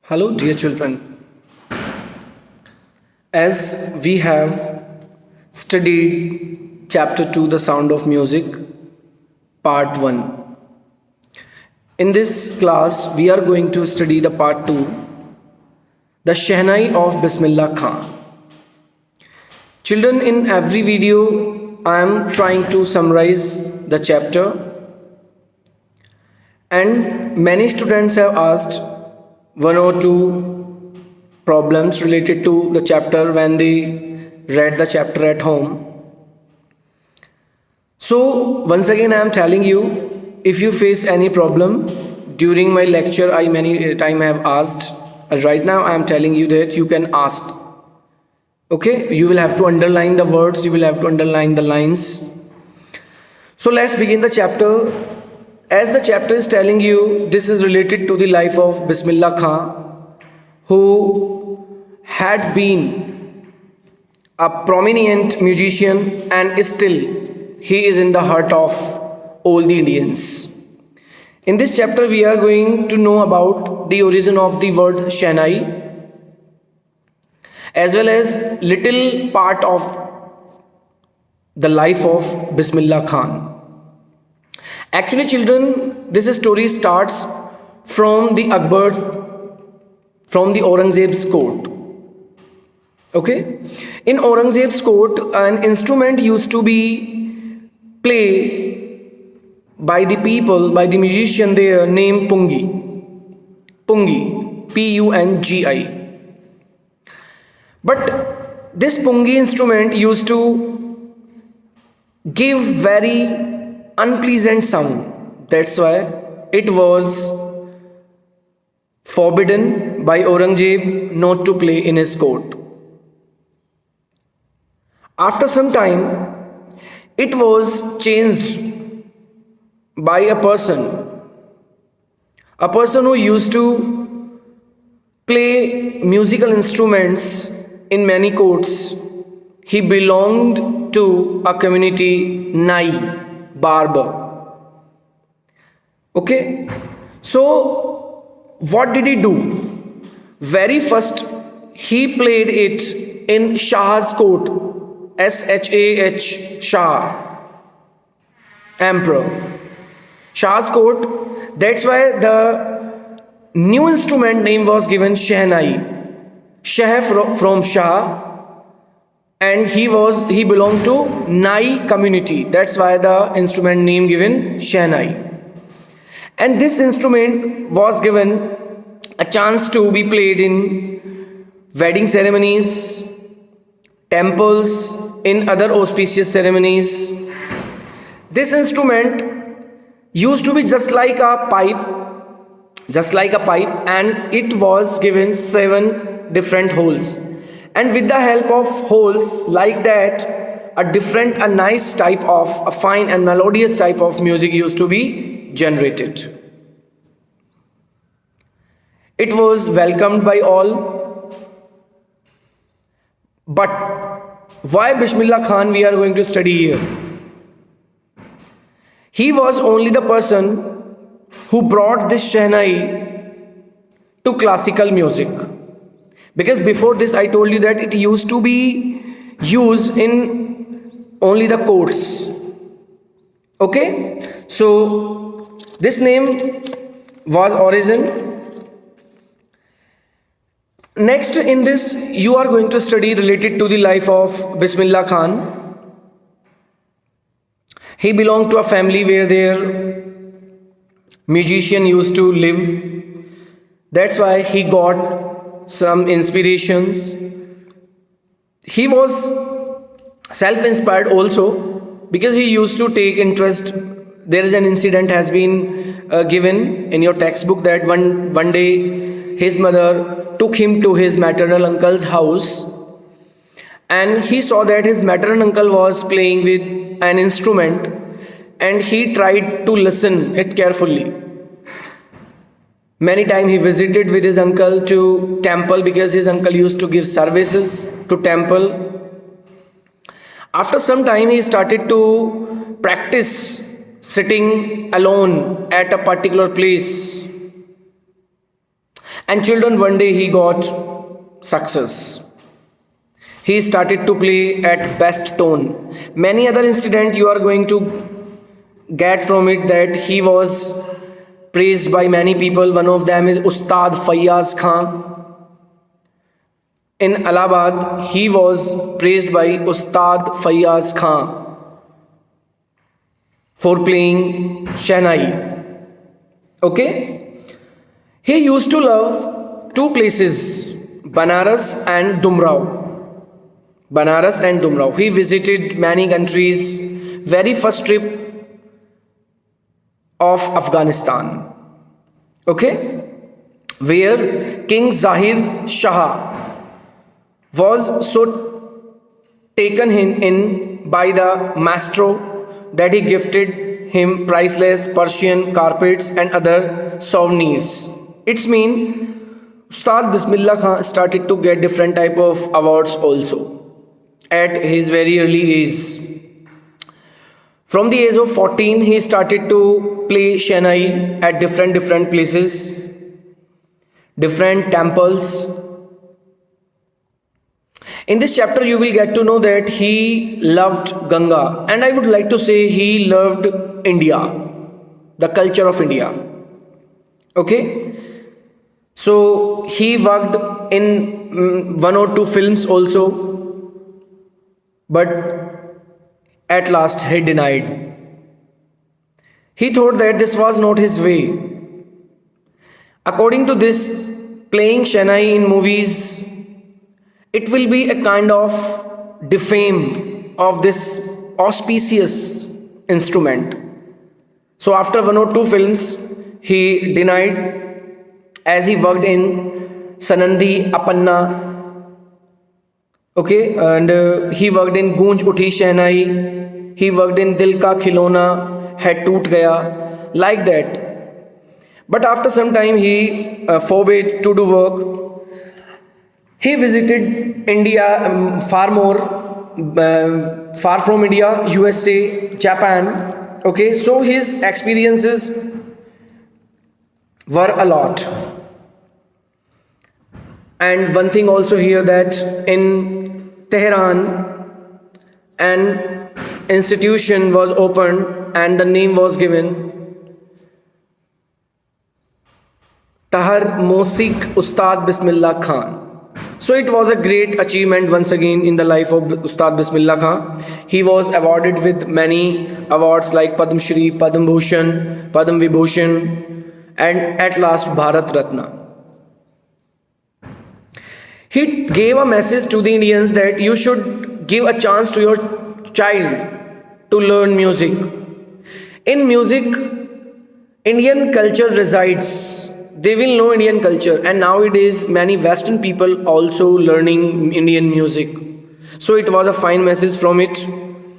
Hello, dear children. As we have studied Chapter 2, The Sound of Music, Part 1. In this class, we are going to study the Part 2, The Shehnai of Bismillah Khan. Children, in every video, I am trying to summarize the chapter, and many students have asked one or two problems related to the chapter when they read the chapter at home. So once again I am telling you, if you face any problem during my lecture, I many time have asked, right now I am telling you that you can ask. Okay, you will have to underline the words, you will have to underline the lines. So let's begin the chapter. As the chapter is telling you, this is related to the life of Bismillah Khan, who had been a prominent musician and still he is in the heart of all the Indians. In this chapter, we are going to know about the origin of the word Shehnai, as well as little part of the life of Bismillah Khan. Actually, children, this story starts from the Aurangzeb's court. Okay, in Aurangzeb's court, an instrument used to be played by the people, by the musician there named Pungi, Pungi. But this Pungi instrument used to give very unpleasant sound. That's why it was forbidden by Aurangzeb not to play in his court. After some time, it was changed by a person who used to play musical instruments in many courts. He belonged to a community Nai, barber. Okay, so what did he do? Very first, he played it in Shah's court, Shah, Shah, emperor. Shah's court. That's why the new instrument name was given Shehnai. Shah from Shah, and he belonged to Nai community. That's why the instrument name given Shehnai. And this instrument was given a chance to be played in wedding ceremonies, temples, in other auspicious ceremonies. This instrument used to be just like a pipe, and it was given 7 different holes. And with the help of holes like that, a nice type of, a fine and melodious type of music used to be generated. It was welcomed by all. But why Bismillah Khan we are going to study here? He was only the person who brought this Shehnai to classical music. Because before this I told you that it used to be used in only the courts. Okay, so this name was origin. Next in this you are going to study related to the life of Bismillah Khan. He belonged to a family where their musician used to live. That's why he got some inspirations. He was self-inspired also, because he used to take interest. There is an incident has been given in your textbook that one day his mother took him to his maternal uncle's house, and he saw that his maternal uncle was playing with an instrument, and he tried to listen it carefully. Many times he visited with his uncle to temple, because his uncle used to give services to temple. After some time he started to practice sitting alone at a particular place. And children, one day he got success. He started to play at best tone. Many other incident you are going to get from it, that he was praised by many people. One of them is Ustad Fayyaz Khan. In Allahabad, he was praised by Ustad Fayyaz Khan for playing Shehnai. Okay? He used to love two places, Banaras and Dumrao. Banaras and Dumrao. He visited many countries. Very first trip of Afghanistan. Okay? Where King Zahir Shah was so taken in by the maestro that he gifted him priceless Persian carpets and other souvenirs. It's mean Ustad Bismillah Khan started to get different type of awards also at his very early age. From the age of 14, he started to play Shehnai at different places, different temples. In this chapter, you will get to know that he loved Ganga, and I would like to say he loved India, the culture of India. Okay? So he worked in one or two films also, but at last he denied. He thought that this was not his way. According to this, playing Shehnai in movies, it will be a kind of defame of this auspicious instrument. So after one or two films, he denied, as he worked in Sanandi Apanna. Okay, and he worked in Goonj Uthi Shehnai. He worked in Dil Ka Khilona, Hai Toot Gaya, like that. But after some time, he forbade to do work. He visited India, far from India, USA, Japan. Okay, so his experiences were a lot. And one thing also here, that in Tehran, an institution was opened and the name was given Tahar Mosik Ustad Bismillah Khan. So it was a great achievement once again in the life of Ustad Bismillah Khan. He was awarded with many awards like Padma Shri, Padma Bhushan, Padma Vibhushan, and at last Bharat Ratna. He gave a message to the Indians that you should give a chance to your child to learn music. In music, Indian culture resides. They will know Indian culture, and nowadays many Western people also learning Indian music. So it was a fine message from it.